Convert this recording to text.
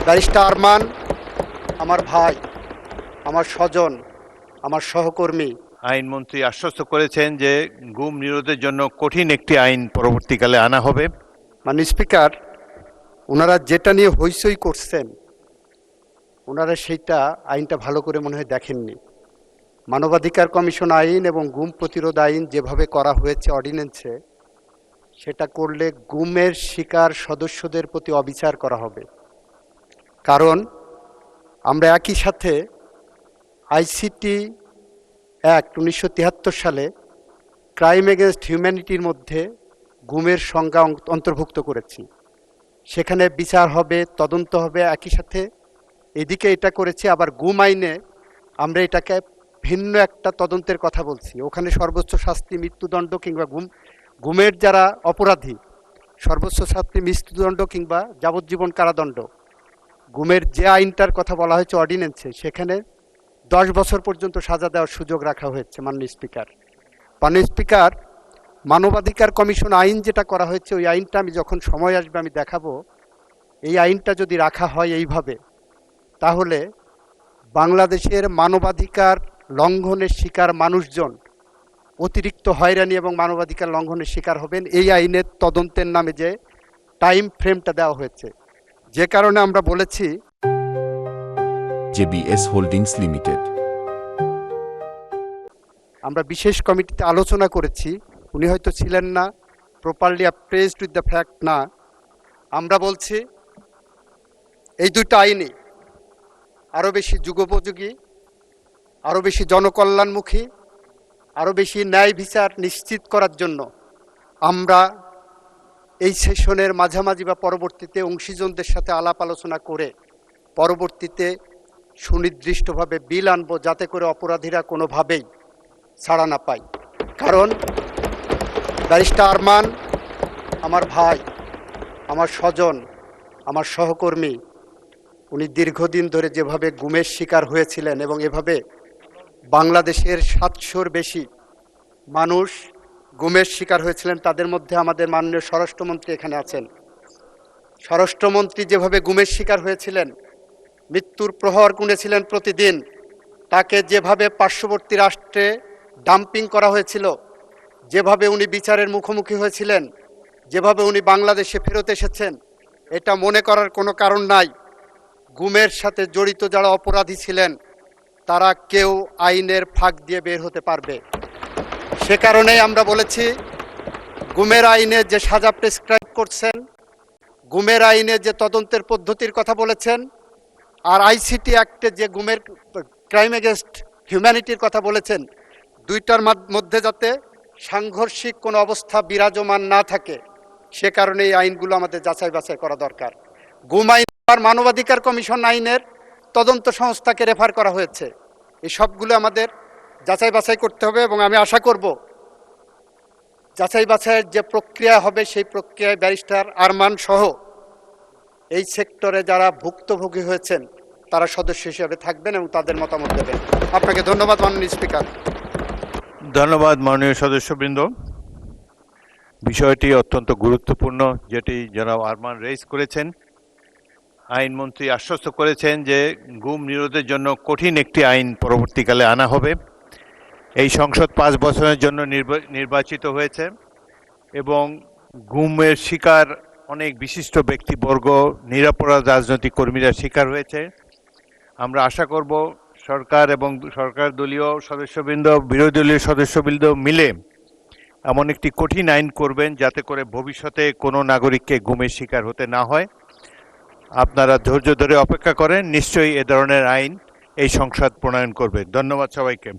Barrister Arman আমার ভাই, আমার স্বজন, আমার সহকর্মী। আইনমন্ত্রী আশ্বস্ত করেছেন যে গুম নিরোধের জন্য কঠিন একটি আইন পরবর্তীকালে আনা হবে। মাননীয় স্পিকার, ওনারা যেটা নিয়ে হইচই করছেন, ওনারা সেইটা আইনটা ভালো করে মনে হয় দেখেননি। মানবাধিকার কমিশন আইন এবং গুম প্রতিরোধ আইন যেভাবে করা হয়েছে অর্ডিন্যান্সে, সেটা করলে গুমের শিকার সদস্যদের প্রতি অবিচার করা হবে। কারণ আমরা একই সাথে আইসিটি অ্যাক্ট 1973 সালে ক্রাইম এগেনস্ট হিউম্যানিটির মধ্যে গুমের সংজ্ঞা অন্তর্ভুক্ত করেছি। সেখানে বিচার হবে, তদন্ত হবে। একই সাথে এদিকে এটা করেছি, আবার গুম আইনে আমরা এটাকে ভিন্ন একটা তদন্তের কথা বলছি। ওখানে সর্বোচ্চ শাস্তি মৃত্যুদণ্ড কিংবা গুমের যারা অপরাধী, সর্বোচ্চ শাস্তি মৃত্যুদণ্ড কিংবা যাবজ্জীবন কারাদণ্ড। গুমের যে আইনটার কথা বলা হয়েছে অর্ডিন্যান্সে, সেখানে 10 বছর পর্যন্ত সাজা দেওয়ার সুযোগ রাখা হয়েছে। মাননীয় স্পিকার, মানবাধিকার কমিশন আইন যেটা করা হয়েছে, ওই আইনটা আমি যখন সময় আসবে আমি দেখাবো। এই আইনটা যদি রাখা হয় এইভাবে, তাহলে বাংলাদেশের মানবাধিকার লঙ্ঘনের শিকার মানুষজন অতিরিক্ত হয়রানি এবং মানবাধিকার লঙ্ঘনের শিকার হবেন। এই আইনের তদন্তের নামে যে টাইম ফ্রেমটা দেওয়া হয়েছে, যে কারণে আমরা বলেছি জেবিএস হোল্ডিংস লিমিটেড। আমরা বিশেষ কমিটিতে আলোচনা করেছি, উনি হয়তো ছিলেন না, প্রপারলি অ্যাপ্রেজড উইথ দ্য ফ্যাক্ট না। আমরা বলছি এই দুইটা আইনই আরও বেশি যুগোপযোগী, আরও বেশি জনকল্যাণমুখী, আরও বেশি ন্যায় বিচার নিশ্চিত করার জন্য আমরা এই সেশনের মাঝামাঝি বা পরবর্তীতে অংশীজনদের সাথে আলাপ আলোচনা করে পরবর্তীতে সুনির্দিষ্টভাবে বিল আনবো, যাতে করে অপরাধীরা কোনোভাবেই ছাড়া না পায়। কারণ ব্যারিস্টার আরমান আমার ভাই, আমার স্বজন, আমার সহকর্মী। উনি দীর্ঘদিন ধরে যেভাবে গুমের শিকার হয়েছিলেন এবং এভাবে বাংলাদেশের 700-র বেশি মানুষ গুমের শিকার হয়েছিলেন, তাদের মধ্যে আমাদের মাননীয় স্বরাষ্ট্রমন্ত্রী এখানে আছেন। স্বরাষ্ট্রমন্ত্রী যেভাবে গুমের শিকার হয়েছিলেন, মৃত্যুর প্রহর গুনেছিলেন প্রতিদিন, তাকে যেভাবে পার্শ্ববর্তী রাষ্ট্রে ডাম্পিং করা হয়েছিল, যেভাবে উনি বিচারের মুখোমুখি হয়েছিলেন, যেভাবে উনি বাংলাদেশে ফেরত এসেছেন, এটা মনে করার কোনো কারণ নাই। গুমের সাথে জড়িত যারা অপরাধী ছিলেন, তারা কেউ আইনের ফাঁক দিয়ে বের হতে পারবে। সে কারণেই আমরা বলেছি, গুমের আইনে যে সাজা প্রেসক্রাইব করছেন, গুমের আইনে যে তদন্তের পদ্ধতির কথা বলেছেন, আর আইসিটি অ্যাক্টে যে গুমের ক্রাইম এগেনস্ট হিউম্যানিটির কথা বলেছেন, দুইটার মধ্যে যাতে সাংঘর্ষিক কোনো অবস্থা বিরাজমান না থাকে, সে কারণে এই আইনগুলো আমাদের যাচাই বাছাই করা দরকার। গুম আইন আর মানবাধিকার কমিশন আইনের তদন্ত সংস্থাকে রেফার করা হয়েছে। এই সবগুলো আমাদের যাচাই বাছাই করতে হবে এবং আমি আশা করব যাচাই বাছাইয়ের যে প্রক্রিয়া হবে, সেই প্রক্রিয়ায় ব্যারিস্টার আরমান সহ এই সেক্টরে যারা ভুক্তভোগী হয়েছেন তারা সদস্য হিসেবে থাকবেন এবং তাদের মতামত দেবেন। আপনাকে ধন্যবাদ মাননীয় স্পিকার। ধন্যবাদ মাননীয় সদস্যবৃন্দ। বিষয়টি অত্যন্ত গুরুত্বপূর্ণ, যেটি জনাব আরমান রেইজ করেছেন। আইনমন্ত্রী আশ্বস্ত করেছেন যে গুম নিরোধের জন্য কঠিন একটি আইন পরবর্তীকালে আনা হবে। এই সংসদ 5 বছরের জন্য নির্বাচিত হয়েছে এবং গুমের শিকার অনেক বিশিষ্ট ব্যক্তিবর্গ, নিরপরাধ রাজনৈতিক কর্মীরা শিকার হয়েছে। আমরা আশা করব সরকার এবং সরকার দলীয় সদস্যবৃন্দ, বিরোধী দলীয় সদস্যবৃন্দ মিলে এমন একটি কঠিন আইন করবেন, যাতে করে ভবিষ্যতে কোনো নাগরিককে গুমের শিকার হতে না হয়। আপনারা ধৈর্য ধরে অপেক্ষা করেন, নিশ্চয়ই এ ধরনের আইন এই সংসদ প্রণয়ন করবে। ধন্যবাদ সবাইকে।